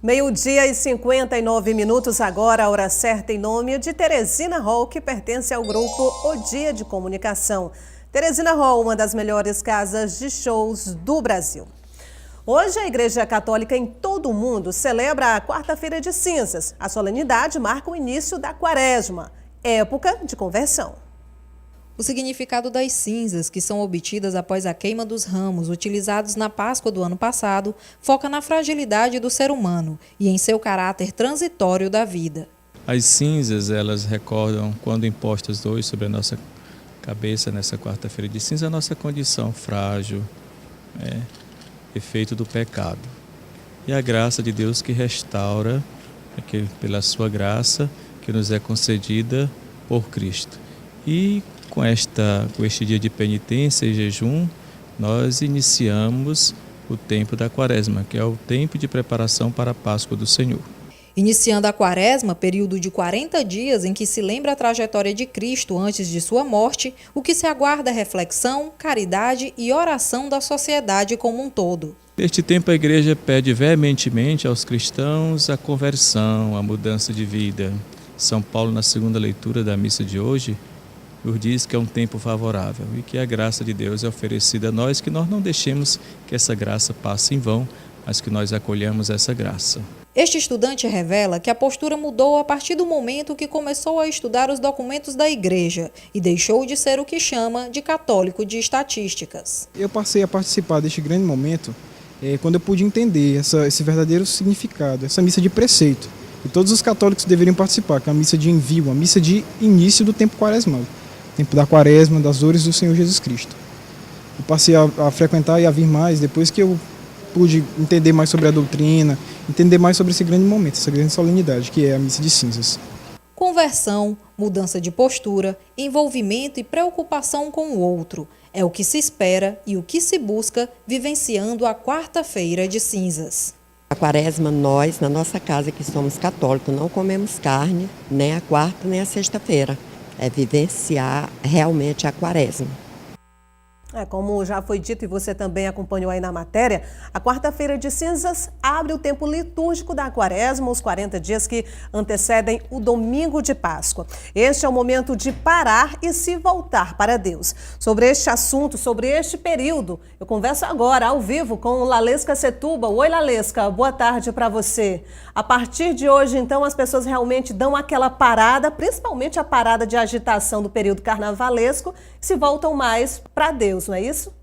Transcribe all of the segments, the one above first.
Meio-dia e 59 minutos agora, a hora certa em nome de Teresina Hall, que pertence ao grupo O Dia de Comunicação. Teresina Hall, uma das melhores casas de shows do Brasil. Hoje a Igreja Católica em todo o mundo celebra a Quarta-feira de Cinzas. A solenidade marca o início da Quaresma, época de conversão. O significado das cinzas, que são obtidas após a queima dos ramos utilizados na Páscoa do ano passado, foca na fragilidade do ser humano e em seu caráter transitório da vida. As cinzas, elas recordam, quando impostas hoje sobre a nossa cabeça, nessa quarta-feira de cinza, a nossa condição frágil, efeito do pecado. E a graça de Deus que restaura, pela sua graça, que nos é concedida por Cristo. E com este dia de penitência e jejum, nós iniciamos o tempo da Quaresma, que é o tempo de preparação para a Páscoa do Senhor. Iniciando a Quaresma, período de 40 dias em que se lembra a trajetória de Cristo antes de sua morte, o que se aguarda é reflexão, caridade e oração da sociedade como um todo. Neste tempo a Igreja pede veementemente aos cristãos a conversão, a mudança de vida. São Paulo, na segunda leitura da missa de hoje, nos diz que é um tempo favorável e que a graça de Deus é oferecida a nós, que nós não deixemos que essa graça passe em vão, mas que nós acolhamos essa graça. Este estudante revela que a postura mudou a partir do momento que começou a estudar os documentos da Igreja e deixou de ser o que chama de católico de estatísticas. Eu passei a participar deste grande momento quando eu pude entender esse verdadeiro significado, essa missa de preceito. E todos os católicos deveriam participar, que é a missa de envio, uma missa de início do tempo quaresmal. Tempo da Quaresma, das dores do Senhor Jesus Cristo. Eu passei a frequentar e a vir mais depois que eu pude entender mais sobre a doutrina, entender mais sobre esse grande momento, essa grande solenidade, que é a missa de cinzas. Conversão, mudança de postura, envolvimento e preocupação com o outro é o que se espera e o que se busca vivenciando a Quarta-feira de Cinzas. A Quaresma, nós, na nossa casa que somos católicos, não comemos carne, nem a quarta nem a sexta-feira. É vivenciar realmente a Quaresma. Como já foi dito e você também acompanhou aí na matéria, a Quarta-feira de Cinzas abre o tempo litúrgico da Quaresma, os 40 dias que antecedem o domingo de Páscoa. Este é o momento de parar e se voltar para Deus. Sobre este assunto, sobre este período, eu converso agora, ao vivo, com Lalesca Setúbal. Oi, Lalesca, boa tarde para você. A partir de hoje, então, as pessoas realmente dão aquela parada, principalmente a parada de agitação do período carnavalesco, e se voltam mais para Deus, não é isso?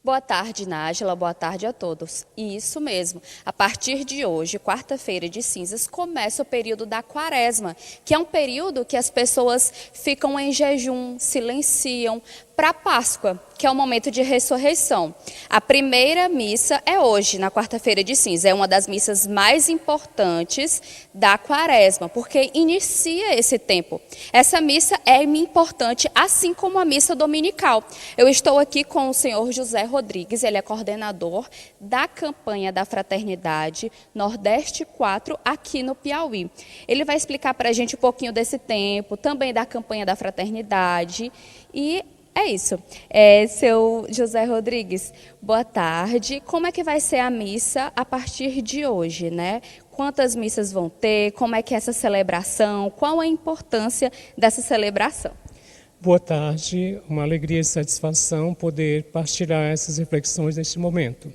Boa tarde, Nájila. Boa tarde a todos. E isso mesmo, a partir de hoje, quarta-feira de cinzas, começa o período da Quaresma, que é um período que as pessoas ficam em jejum, silenciam, para a Páscoa, que é o momento de ressurreição. A primeira missa é hoje, na quarta-feira de cinza. É uma das missas mais importantes da Quaresma, porque inicia esse tempo. Essa missa é importante, assim como a missa dominical. Eu estou aqui com o senhor José Rodrigues, ele é coordenador da campanha da Fraternidade Nordeste 4, aqui no Piauí. Ele vai explicar para a gente um pouquinho desse tempo, também da campanha da Fraternidade e é isso. Seu José Rodrigues, boa tarde. Como é que vai ser a missa a partir de hoje, né? Quantas missas vão ter? Como é que é essa celebração? Qual a importância dessa celebração? Boa tarde, uma alegria e satisfação poder partilhar essas reflexões neste momento.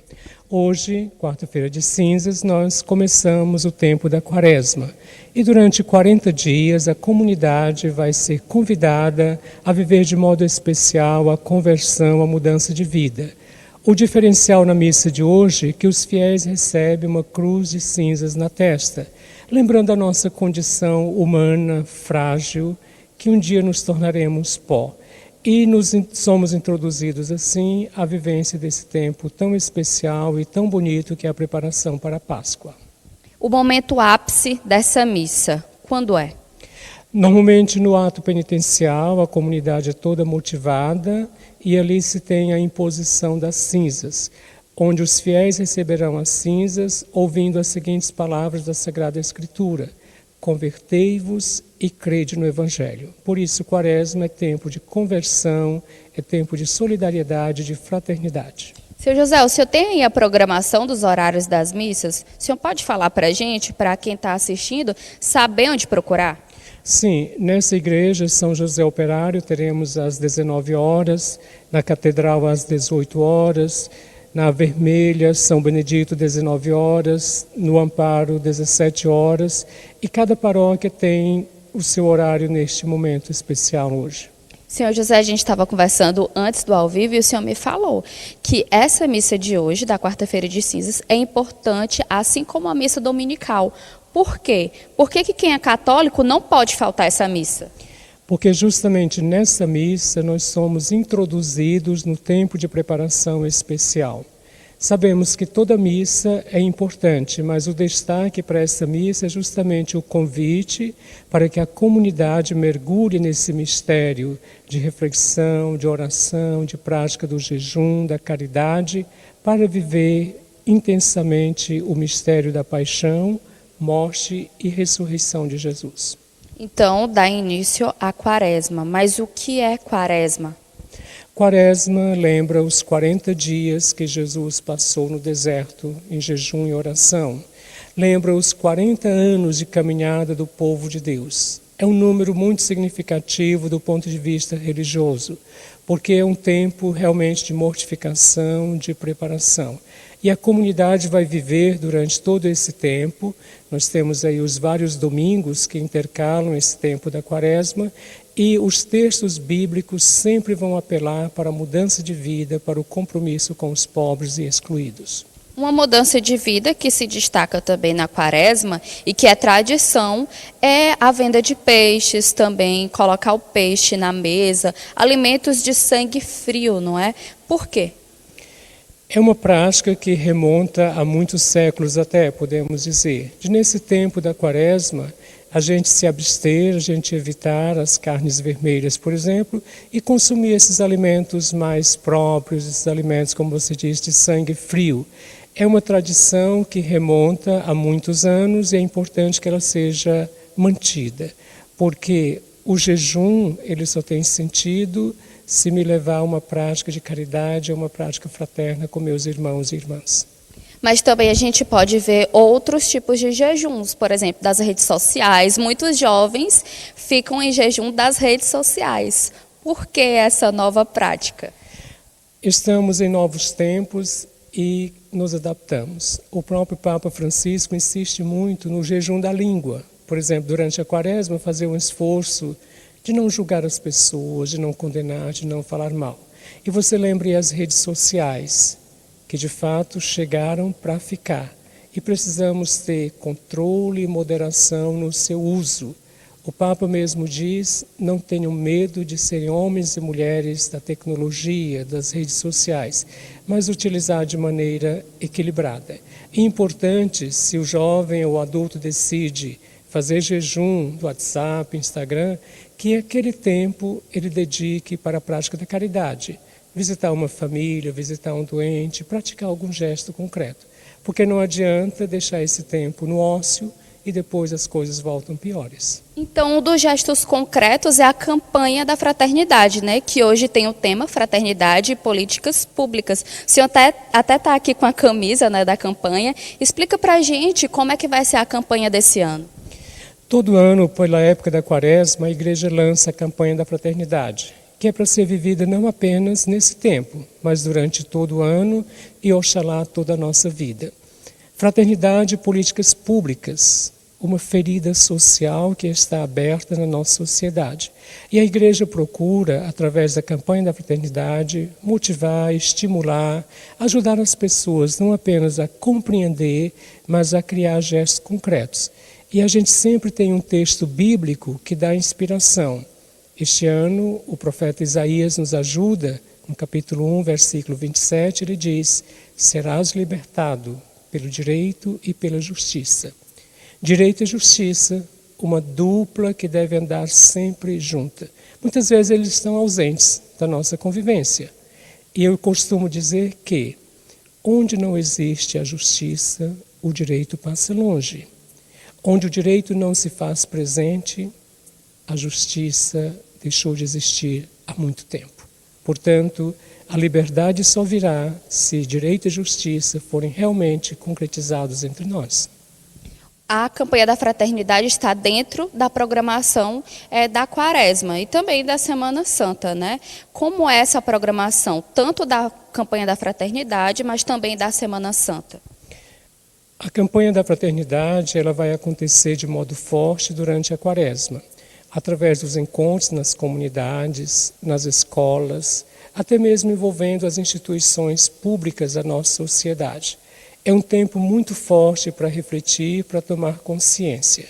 Hoje, quarta-feira de cinzas, nós começamos o tempo da Quaresma e durante 40 dias a comunidade vai ser convidada a viver de modo especial a conversão, a mudança de vida. O diferencial na missa de hoje é que os fiéis recebem uma cruz de cinzas na testa, lembrando a nossa condição humana, frágil, que um dia nos tornaremos pó. E somos introduzidos assim à vivência desse tempo tão especial e tão bonito que é a preparação para a Páscoa. O momento ápice dessa missa, quando é? Normalmente no ato penitencial a comunidade é toda motivada e ali se tem a imposição das cinzas, onde os fiéis receberão as cinzas ouvindo as seguintes palavras da Sagrada Escritura: convertei-vos e crede no Evangelho. Por isso, Quaresma é tempo de conversão, é tempo de solidariedade, de fraternidade. Seu José, o senhor tem aí a programação dos horários das missas? O senhor pode falar para a gente, para quem está assistindo, saber onde procurar? Sim, nessa igreja São José Operário teremos às 19 horas, na Catedral às 18 horas, na Vermelha, São Benedito, 19 horas, no Amparo, 17 horas, e cada paróquia tem o seu horário neste momento especial hoje. Senhor José, a gente estava conversando antes do ao vivo e o senhor me falou que essa missa de hoje, da quarta-feira de cinzas, é importante, assim como a missa dominical. Por quê? Por que quem é católico não pode faltar essa missa? Porque justamente nessa missa nós somos introduzidos no tempo de preparação especial. Sabemos que toda missa é importante, mas o destaque para essa missa é justamente o convite para que a comunidade mergulhe nesse mistério de reflexão, de oração, de prática do jejum, da caridade, para viver intensamente o mistério da paixão, morte e ressurreição de Jesus. Então, dá início à quaresma. Mas o que é quaresma? Quaresma lembra os 40 dias que Jesus passou no deserto, em jejum e oração. Lembra os 40 anos de caminhada do povo de Deus. É um número muito significativo do ponto de vista religioso, porque é um tempo realmente de mortificação, de preparação. E a comunidade vai viver durante todo esse tempo. Nós temos aí os vários domingos que intercalam esse tempo da quaresma, e os textos bíblicos sempre vão apelar para a mudança de vida, para o compromisso com os pobres e excluídos. Uma mudança de vida que se destaca também na quaresma e que é tradição é a venda de peixes também, colocar o peixe na mesa, alimentos de sangue frio, não é? Por quê? É uma prática que remonta a muitos séculos até, podemos dizer. Nesse tempo da quaresma, a gente se abster, a gente evitar as carnes vermelhas, por exemplo, e consumir esses alimentos mais próprios, esses alimentos, como você diz, de sangue frio. É uma tradição que remonta a muitos anos e é importante que ela seja mantida, porque o jejum ele só tem sentido se me levar a uma prática de caridade, a uma prática fraterna com meus irmãos e irmãs. Mas também a gente pode ver outros tipos de jejuns, por exemplo, das redes sociais. Muitos jovens ficam em jejum das redes sociais. Por que essa nova prática? Estamos em novos tempos e nos adaptamos. O próprio Papa Francisco insiste muito no jejum da língua. Por exemplo, durante a quaresma, fazer um esforço de não julgar as pessoas, de não condenar, de não falar mal. E você lembre as redes sociais, que de fato chegaram para ficar. E precisamos ter controle e moderação no seu uso. O Papa mesmo diz, não tenham medo de serem homens e mulheres da tecnologia, das redes sociais, mas utilizar de maneira equilibrada. É importante, se o jovem ou o adulto decide fazer jejum do WhatsApp, Instagram, que aquele tempo ele dedique para a prática da caridade. Visitar uma família, visitar um doente, praticar algum gesto concreto. Porque não adianta deixar esse tempo no ócio e depois as coisas voltam piores. Então, um dos gestos concretos é a campanha da fraternidade, né? Que hoje tem o tema Fraternidade e Políticas Públicas. O senhor até está aqui com a camisa, né, da campanha. Explica para a gente como é que vai ser a campanha desse ano. Todo ano, pela época da quaresma, a igreja lança a campanha da fraternidade, que é para ser vivida não apenas nesse tempo, mas durante todo o ano e, oxalá, toda a nossa vida. Fraternidade e políticas públicas, uma ferida social que está aberta na nossa sociedade. E a igreja procura, através da campanha da fraternidade, motivar, estimular, ajudar as pessoas não apenas a compreender, mas a criar gestos concretos. E a gente sempre tem um texto bíblico que dá inspiração. Este ano, o profeta Isaías nos ajuda, no capítulo 1, versículo 27, ele diz: serás libertado pelo direito e pela justiça. Direito e justiça, uma dupla que deve andar sempre junta. Muitas vezes eles estão ausentes da nossa convivência. E eu costumo dizer que, onde não existe a justiça, o direito passa longe. Onde o direito não se faz presente, a justiça deixou de existir há muito tempo. Portanto, a liberdade só virá se direito e justiça forem realmente concretizados entre nós. A campanha da fraternidade está dentro da programação da Quaresma e também da Semana Santa, né? Como é essa programação, tanto da campanha da fraternidade, mas também da Semana Santa? A campanha da fraternidade ela vai acontecer de modo forte durante a Quaresma, através dos encontros nas comunidades, nas escolas, até mesmo envolvendo as instituições públicas da nossa sociedade. É um tempo muito forte para refletir, para tomar consciência.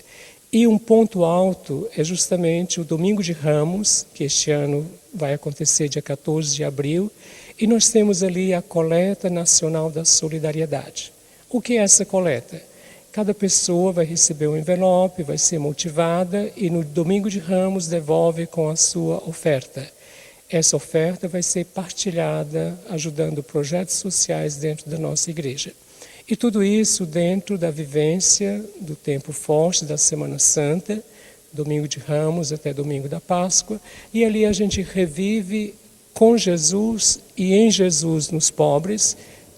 E um ponto alto é justamente o Domingo de Ramos, que este ano vai acontecer dia 14 de abril, e nós temos ali a Coleta Nacional da Solidariedade. O que é essa coleta? Cada pessoa vai receber um envelope, vai ser motivada e no Domingo de Ramos devolve com a sua oferta. Essa oferta vai ser partilhada, ajudando projetos sociais dentro da nossa igreja. E tudo isso dentro da vivência do tempo forte da Semana Santa, Domingo de Ramos até Domingo da Páscoa, e ali a gente revive com Jesus e em Jesus nos pobres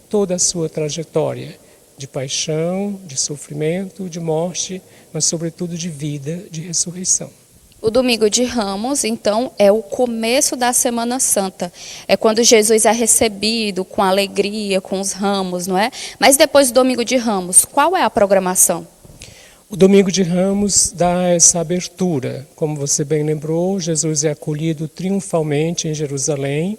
toda a sua trajetória de paixão, de sofrimento, de morte, mas sobretudo de vida, de ressurreição. O Domingo de Ramos, então, é o começo da Semana Santa. É quando Jesus é recebido com alegria, com os ramos, não é? Mas depois do Domingo de Ramos, qual é a programação? O Domingo de Ramos dá essa abertura. Como você bem lembrou, Jesus é acolhido triunfalmente em Jerusalém.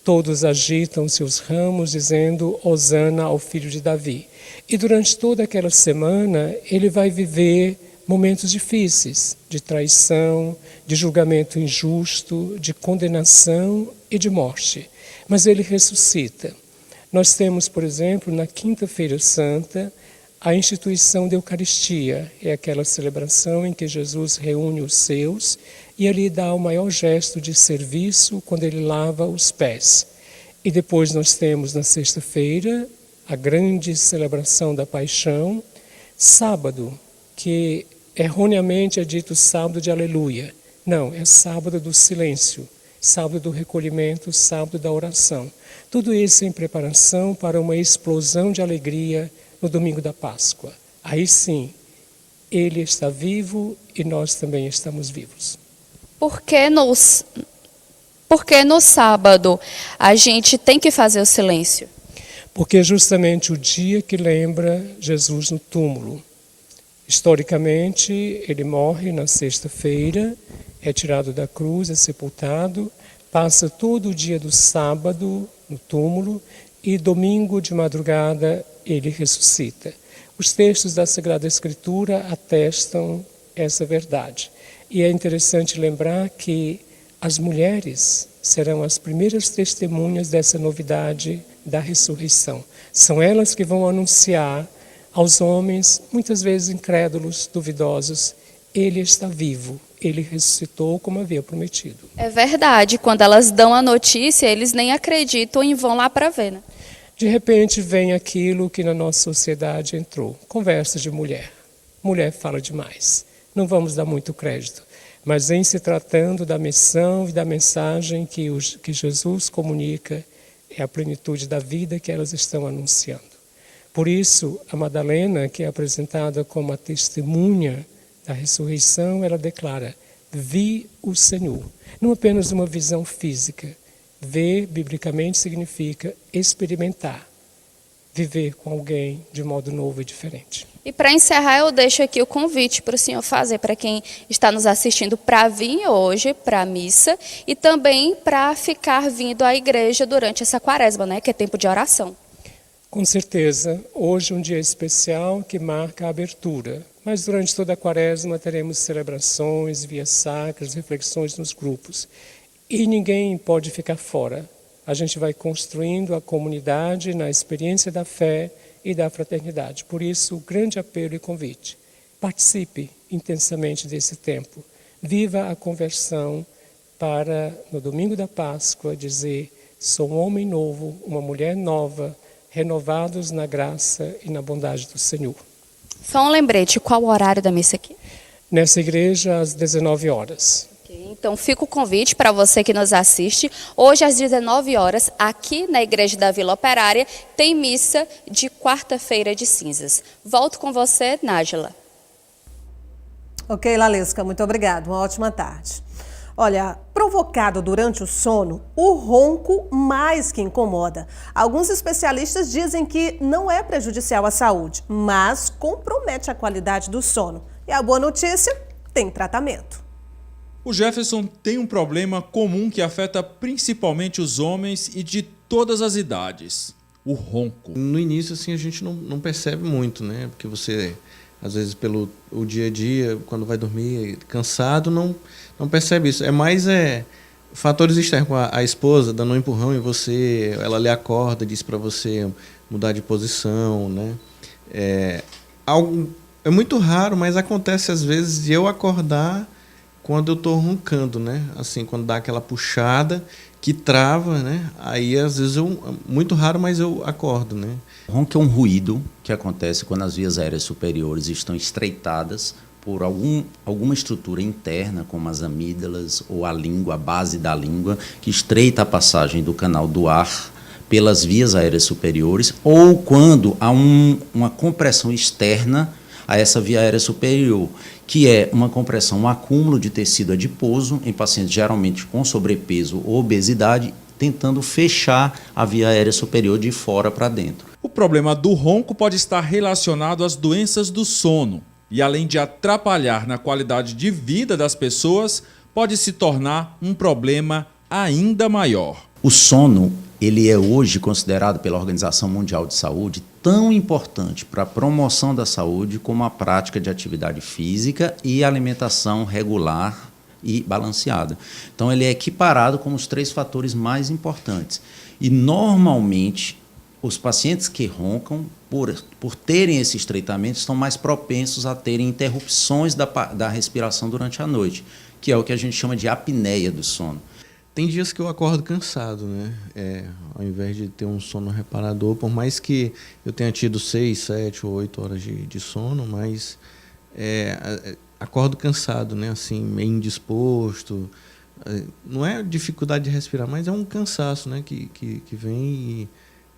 Todos agitam seus ramos, dizendo Hosana ao filho de Davi. E durante toda aquela semana, ele vai viver momentos difíceis, de traição, de julgamento injusto, de condenação e de morte. Mas ele ressuscita. Nós temos, por exemplo, na Quinta-feira Santa, a instituição da Eucaristia. É aquela celebração em que Jesus reúne os seus e ali dá o maior gesto de serviço quando ele lava os pés. E depois nós temos na sexta-feira a grande celebração da Paixão, sábado, que erroneamente é dito sábado de aleluia. Não, é sábado do silêncio, sábado do recolhimento, sábado da oração. Tudo isso em preparação para uma explosão de alegria no domingo da Páscoa. Aí sim, ele está vivo e nós também estamos vivos. Por que no sábado a gente tem que fazer o silêncio? Porque é justamente o dia que lembra Jesus no túmulo. Historicamente, ele morre na sexta-feira, é tirado da cruz, é sepultado, passa todo o dia do sábado no túmulo e domingo de madrugada ele ressuscita. Os textos da Sagrada Escritura atestam essa verdade. E é interessante lembrar que as mulheres serão as primeiras testemunhas dessa novidade da ressurreição. São elas que vão anunciar aos homens, muitas vezes incrédulos, duvidosos, ele está vivo, ele ressuscitou como havia prometido. É verdade, quando elas dão a notícia, eles nem acreditam e vão lá para ver, né? De repente vem aquilo que na nossa sociedade entrou, conversa de mulher. Mulher fala demais, não vamos dar muito crédito. Mas em se tratando da missão e da mensagem que Jesus comunica, é a plenitude da vida que elas estão anunciando. Por isso, a Madalena, que é apresentada como a testemunha da ressurreição, ela declara, vi o Senhor. Não apenas uma visão física. Ver, biblicamente, significa experimentar. Viver com alguém de modo novo e diferente. E para encerrar, eu deixo aqui o convite para o senhor fazer, para quem está nos assistindo, para vir hoje para a missa e também para ficar vindo à igreja durante essa quaresma, né, que é tempo de oração. Com certeza, hoje é um dia especial que marca a abertura, mas durante toda a quaresma teremos celebrações, vias sacras, reflexões nos grupos. E ninguém pode ficar fora. A gente vai construindo a comunidade na experiência da fé e da fraternidade. Por isso, o grande apelo e convite. Participe intensamente desse tempo. Viva a conversão para, no domingo da Páscoa, dizer, sou um homem novo, uma mulher nova, renovados na graça e na bondade do Senhor. Só um lembrete, qual o horário da missa aqui? Nessa igreja, às 19 horas. Então, fica o convite para você que nos assiste. Hoje, às 19 horas, aqui na Igreja da Vila Operária, tem missa de quarta-feira de cinzas. Volto com você, Nájila. Ok, Lalesca, muito obrigada. Uma ótima tarde. Olha, provocado durante o sono, o ronco mais que incomoda. Alguns especialistas dizem que não é prejudicial à saúde, mas compromete a qualidade do sono. E a boa notícia, tem tratamento. O Jefferson tem um problema comum que afeta principalmente os homens e de todas as idades: o ronco. No início, assim, a gente não percebe muito, né? Porque você, às vezes, pelo o dia a dia, quando vai dormir cansado, não percebe isso. É mais fatores externos, a esposa dando um empurrão em você, ela lhe acorda, diz para você mudar de posição, né? É muito raro, mas acontece às vezes de eu acordar quando eu estou roncando, né? Assim, quando dá aquela puxada que trava, né? Aí às vezes muito raro, mas eu acordo, né? O ronco é um ruído que acontece quando as vias aéreas superiores estão estreitadas por alguma estrutura interna, como as amígdalas ou a língua, a base da língua, que estreita a passagem do canal do ar pelas vias aéreas superiores, ou quando há uma compressão externa a essa via aérea superior, que é uma compressão, um acúmulo de tecido adiposo em pacientes geralmente com sobrepeso ou obesidade, tentando fechar a via aérea superior de fora para dentro. O problema do ronco pode estar relacionado às doenças do sono e, além de atrapalhar na qualidade de vida das pessoas, pode se tornar um problema ainda maior. O sono, ele é hoje considerado pela Organização Mundial de Saúde tão importante para a promoção da saúde como a prática de atividade física e alimentação regular e balanceada. Então, ele é equiparado com os 3 fatores mais importantes. E, normalmente, os pacientes que roncam, por terem esse estreitamento, estão mais propensos a terem interrupções da respiração durante a noite, que é o que a gente chama de apneia do sono. Tem dias que eu acordo cansado, né? Ao invés de ter um sono reparador, por mais que eu tenha tido 6, 7 ou 8 horas de sono, mas acordo cansado, né? Assim, meio indisposto. Não é dificuldade de respirar, mas é um cansaço, né? Que vem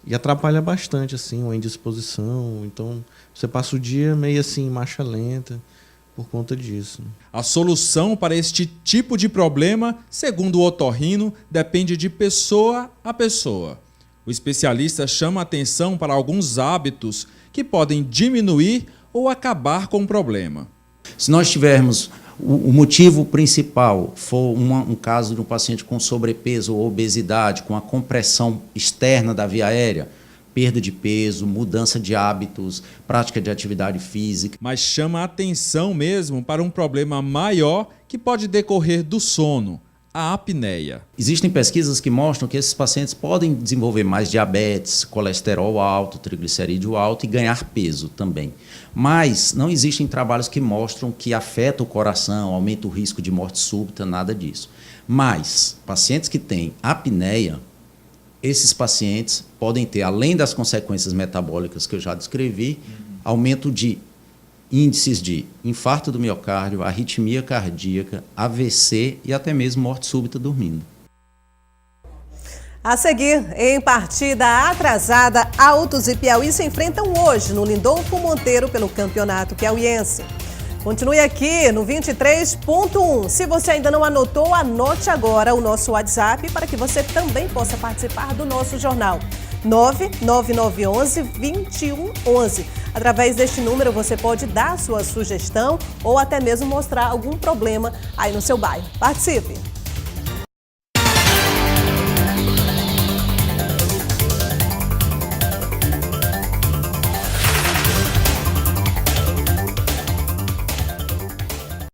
e atrapalha bastante, assim, uma indisposição. Então, você passa o dia meio assim, marcha lenta, por conta disso. A solução para este tipo de problema, segundo o otorrino, depende de pessoa a pessoa. O especialista chama atenção para alguns hábitos que podem diminuir ou acabar com o problema. Se nós tivermos o motivo principal for um caso de um paciente com sobrepeso ou obesidade, com a compressão externa da via aérea, perda de peso, mudança de hábitos, prática de atividade física. Mas chama a atenção mesmo para um problema maior que pode decorrer do sono, a apneia. Existem pesquisas que mostram que esses pacientes podem desenvolver mais diabetes, colesterol alto, triglicerídeo alto e ganhar peso também. Mas não existem trabalhos que mostram que afeta o coração, aumenta o risco de morte súbita, nada disso. Mas pacientes que têm apneia, esses pacientes podem ter, além das consequências metabólicas que eu já descrevi, aumento de índices de infarto do miocárdio, arritmia cardíaca, AVC e até mesmo morte súbita dormindo. A seguir, em partida atrasada, Altos e Piauí se enfrentam hoje no Lindolfo Monteiro pelo Campeonato Piauiense. Continue aqui no 23.1. Se você ainda não anotou, anote agora o nosso WhatsApp para que você também possa participar do nosso jornal. 99911-2111. Através deste número você pode dar sua sugestão ou até mesmo mostrar algum problema aí no seu bairro. Participe!